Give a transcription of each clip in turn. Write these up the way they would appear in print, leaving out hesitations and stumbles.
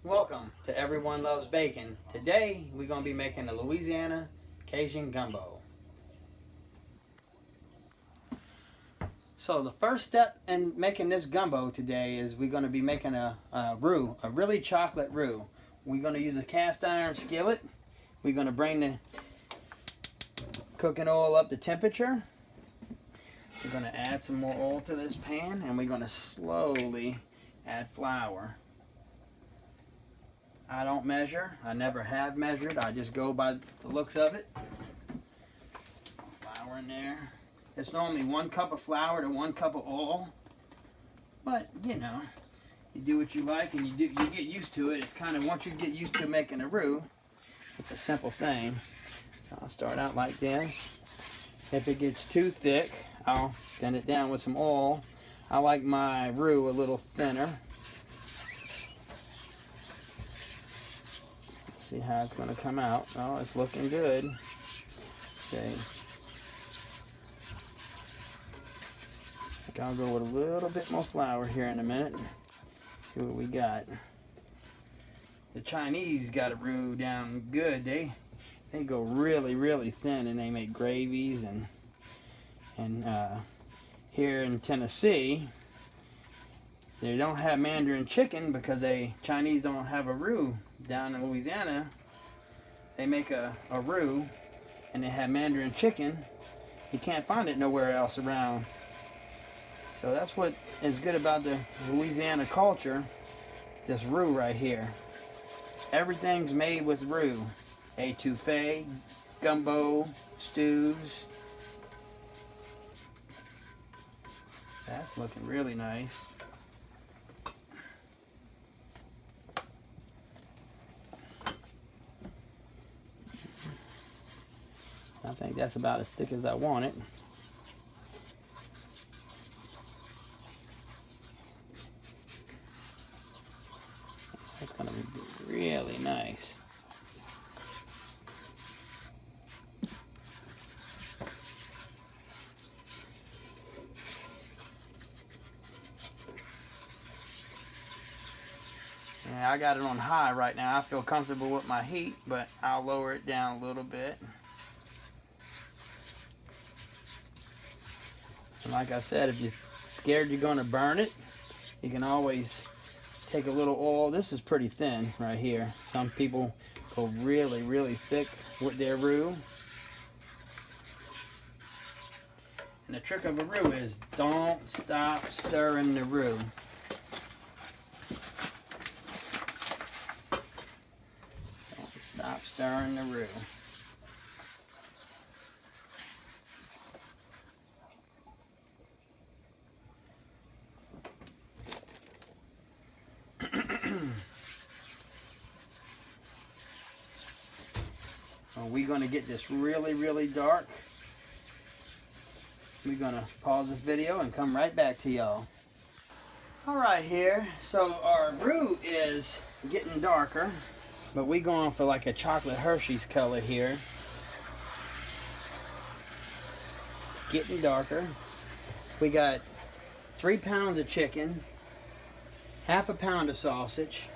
Welcome to Everyone Loves Bacon. Today we're going to be making a Louisiana Cajun Gumbo. So the first step in making this gumbo today is we're going to be making a roux, a really chocolate roux. We're going to use a cast iron skillet. We're going to bring the cooking oil up to temperature. We're going to add some more oil to this pan, and we're going to slowly add flour. I don't measure. I never have measured. I just go by the looks of it. Flour in there. It's normally 1 cup of flour to 1 cup of oil. But, you know, you do what you like and you get used to it. It's kind of, once you get used to making a roux, it's a simple thing. I'll start out like this. If it gets too thick, I'll thin it down with some oil. I like my roux a little thinner. See how it's going to come out. Oh, it's looking good. See. I think I'll go with a little bit more flour here in a minute. See what we got. The Chinese got a roux down good. They go really thin, and they make gravies. And here in Tennessee, they don't have Mandarin chicken because Chinese don't have a roux. Down in Louisiana, they make a roux, and they have Mandarin chicken. You can't find it nowhere else around. So that's what is good about the Louisiana culture, this roux right here. Everything's made with roux. Etouffee, gumbo, stews. That's looking really nice. I think that's about as thick as I want it. That's going to be really nice. Yeah, I got it on high right now. I feel comfortable with my heat, but I'll lower it down a little bit. And like I said, if you're scared you're going to burn it, you can always take a little oil. This is pretty thin right here. Some people go really thick with their roux. And the trick of a roux is don't stop stirring the roux. Don't stop stirring the roux. We're going to get this really dark. We're going to pause this video and come right back to y'all. Alright here, so our roux is getting darker, but we're going for like a chocolate Hershey's color here. Getting darker. We got 3 pounds of chicken, half a pound of sausage.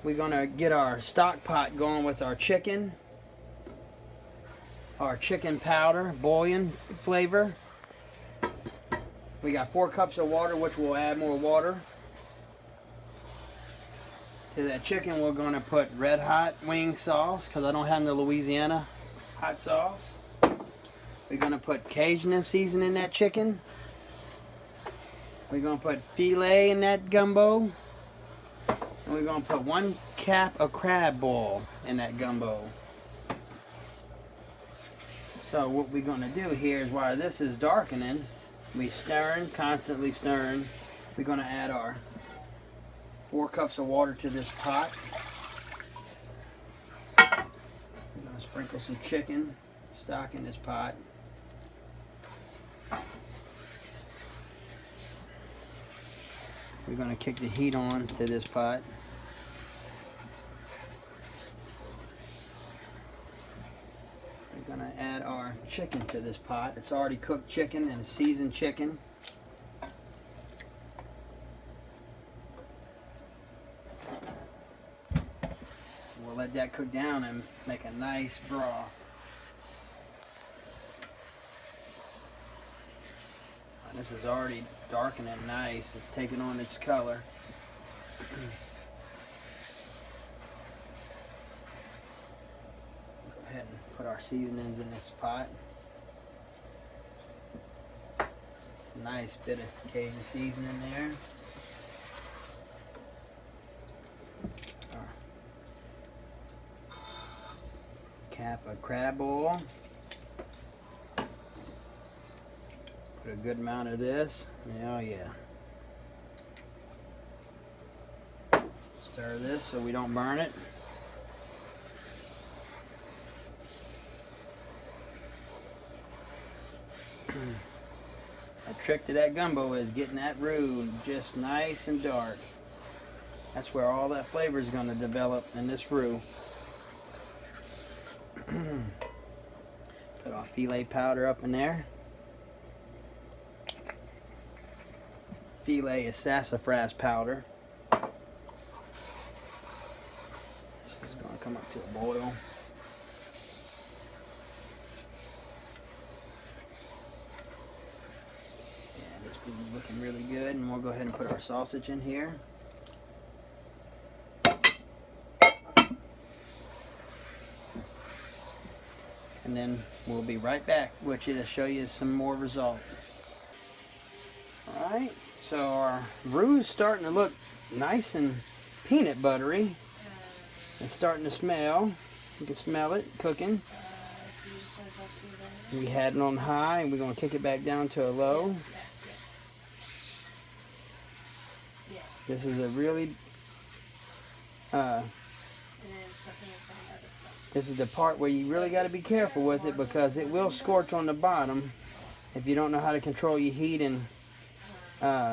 We're going to get our stock pot going with our chicken powder, bouillon flavor. We got 4 cups of water, which we'll add more water. To that chicken, we're going to put red hot wing sauce, because I don't have the Louisiana hot sauce. We're going to put Cajun seasoning in that chicken. We're going to put filet in that gumbo. And we're going to put 1 cap of crab boil in that gumbo. So what we're going to do here is while this is darkening, we stirring, constantly stirring. We're going to add our 4 cups of water to this pot. We're going to sprinkle some chicken stock in this pot. We're going to kick the heat on to this pot. We're going to add our chicken to this pot. It's already cooked chicken and seasoned chicken. let that cook down and make a nice broth. And this is already darkening nice. It's taking on its color. Go ahead and put our seasonings in this pot. It's a nice bit of Cajun seasoning there. Half a crab oil. Put a good amount of this. Oh yeah. Stir this so we don't burn it. The trick to that gumbo is getting that roux just nice and dark. That's where all that flavor is going to develop in this roux. Put our filet powder up in there. Filet is sassafras powder. This is going to come up to a boil. Yeah, this is looking really good, and we'll go ahead and put our sausage in here. And then we'll be right back with you to show you some more results. Alright, so our roux is starting to look nice and peanut buttery. It's starting to smell. You can smell it cooking. We had it on high and we're going to kick it back down to a low. This is a really this is the part where you really got to be careful with it, because it will scorch on the bottom if you don't know how to control your heat and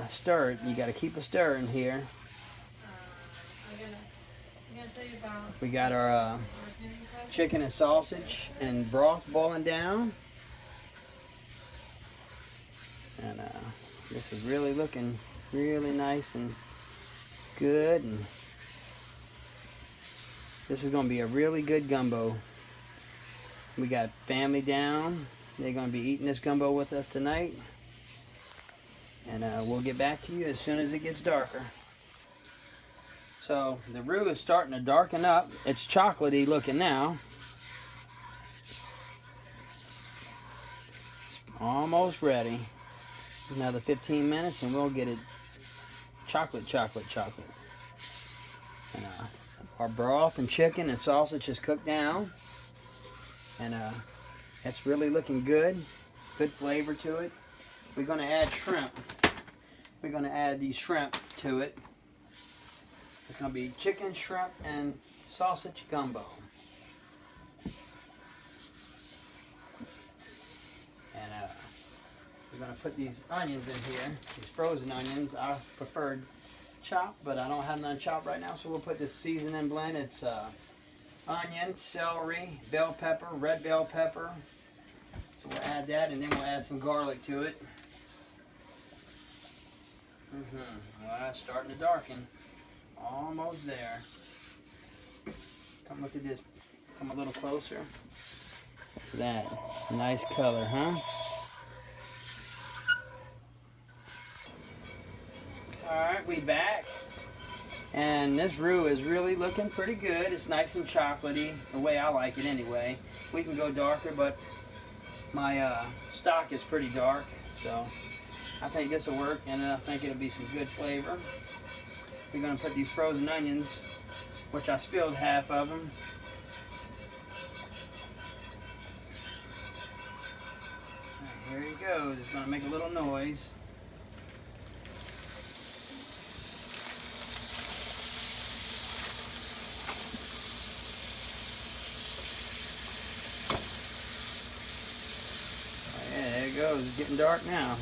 stir it. You got to keep a stir in here. We got our chicken and sausage and broth boiling down, and this is really looking really nice and good. And this is going to be a really good gumbo. We got family down. They're going to be eating this gumbo with us tonight. And we'll get back to you as soon as it gets darker. So the roux is starting to darken up. It's chocolatey looking now. It's almost ready. Another 15 minutes and we'll get it chocolate. And our broth and chicken and sausage is cooked down, and it's really looking good. Good flavor to it. We're going to add shrimp. We're going to add these shrimp to it. It's going to be chicken, shrimp, and sausage gumbo. And we're going to put these onions in here, these frozen onions. I preferred chopped, but I don't have none chopped right now, so we'll put this seasoning blend. It's onion, celery, bell pepper, red bell pepper. So we'll add that, and then we'll add some garlic to it. Well, it's starting to darken. Almost there. Come look at this. Come a little closer. Look at that. Nice color, huh? Alright, we back. And this roux is really looking pretty good. It's nice and chocolatey, the way I like it anyway. We can go darker, but my stock is pretty dark, so I think this will work, and I think it'll be some good flavor. We're going to put these frozen onions, which I spilled half of them. Right, here he goes. It's going to make a little noise. There it goes. It's getting dark now.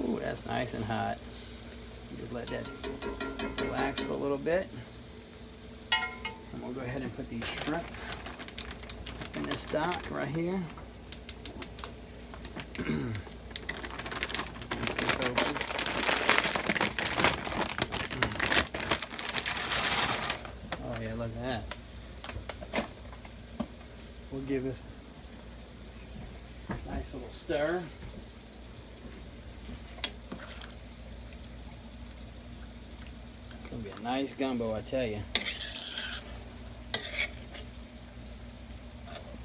Ooh, that's nice and hot. Just let that relax for a little bit. And we'll go ahead and put these shrimp in this stock right here. Oh yeah, look at that. We'll give this a nice little stir. It's gonna be a nice gumbo, I tell you.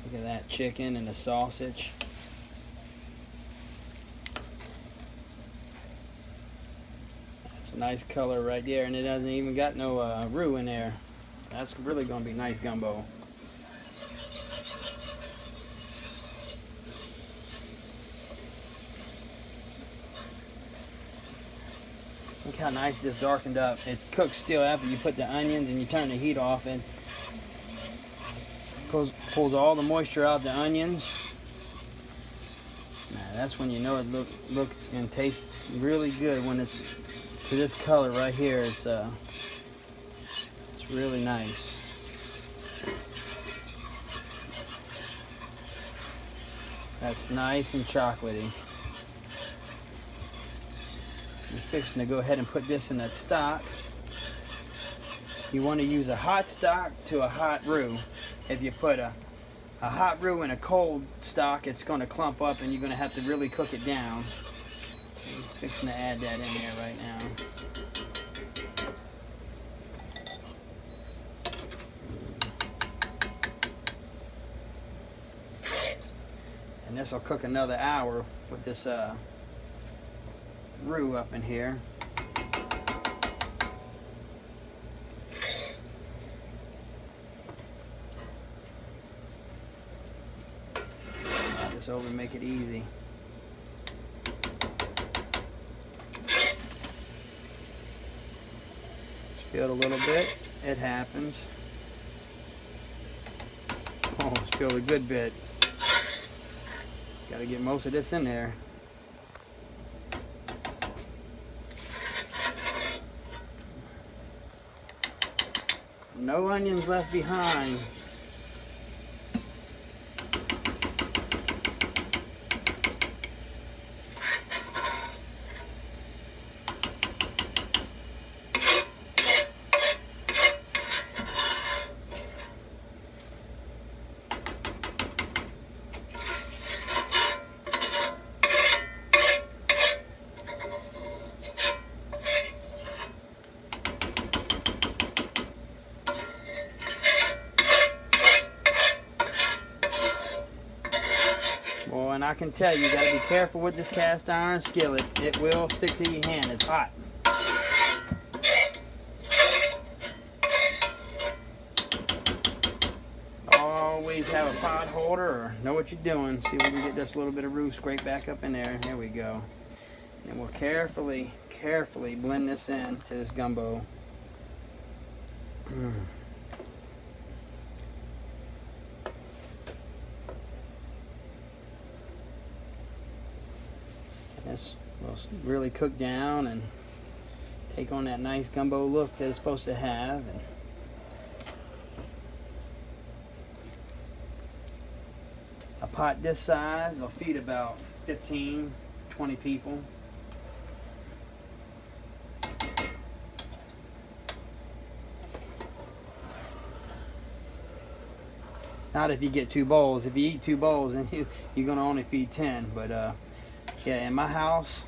Look at that chicken and the sausage. That's a nice color right there, and it hasn't even got no roux in there. That's really gonna be nice gumbo. Look how nice this darkened up. It cooks still after you put the onions and you turn the heat off, and pulls all the moisture out of the onions. Now that's when you know it look and tastes really good, when it's to this color right here. It's really nice. That's nice and chocolatey. I'm fixing to go ahead and put this in that stock. You want to use a hot stock to a hot roux. If you put a hot roux in a cold stock, it's going to clump up and you're going to have to really cook it down. I'm fixing to add that in there right now. And this will cook another hour with this roux up in here. This over and make it easy. Spilled a little bit. It happens. Oh, spilled a good bit. Got to get most of this in there. No onions left behind. Well, and I can tell you, got to be careful with this cast iron skillet. It will stick to your hand. It's hot. Always have a pot holder or know what you're doing. See if we can get this little bit of roux scraped back up in there. There we go. And we'll carefully blend this in to this gumbo. This will really cook down and take on that nice gumbo look that it's supposed to have. And a pot this size will feed about 15, 20 people. Not if you get 2 bowls. If you eat 2 bowls, then you're going to only feed 10. But yeah, in my house,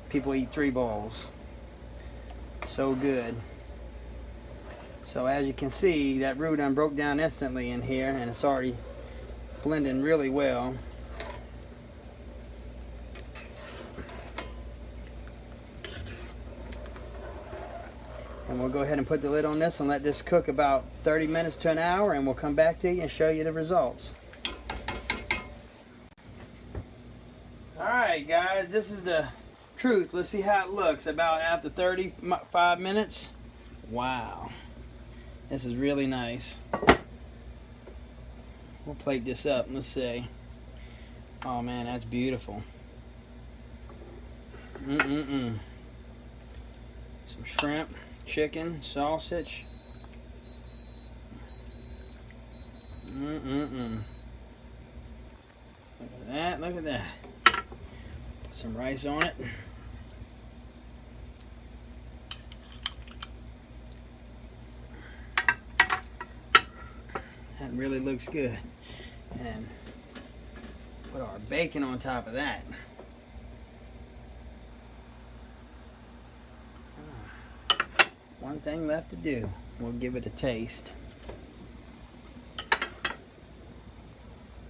people eat 3 bowls. So good. So as you can see, that roux done broke down instantly in here, and it's already blending really well. And we'll go ahead and put the lid on this and let this cook about 30 minutes to an hour, and we'll come back to you and show you the results. Alright guys, this is the truth. Let's see how it looks about after 35 minutes. Wow. This is really nice. We'll plate this up. Let's see. Oh man, that's beautiful. Some shrimp, chicken, sausage. Look at that, look at that. Put some rice on it. That really looks good. And put our bacon on top of that. One thing left to do. We'll give it a taste.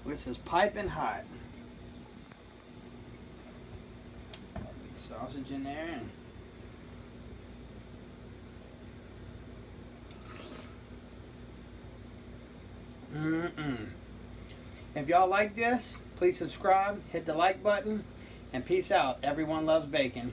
This is piping hot. Big sausage in there. If y'all like this, please subscribe, hit the like button, and peace out. Everyone loves bacon.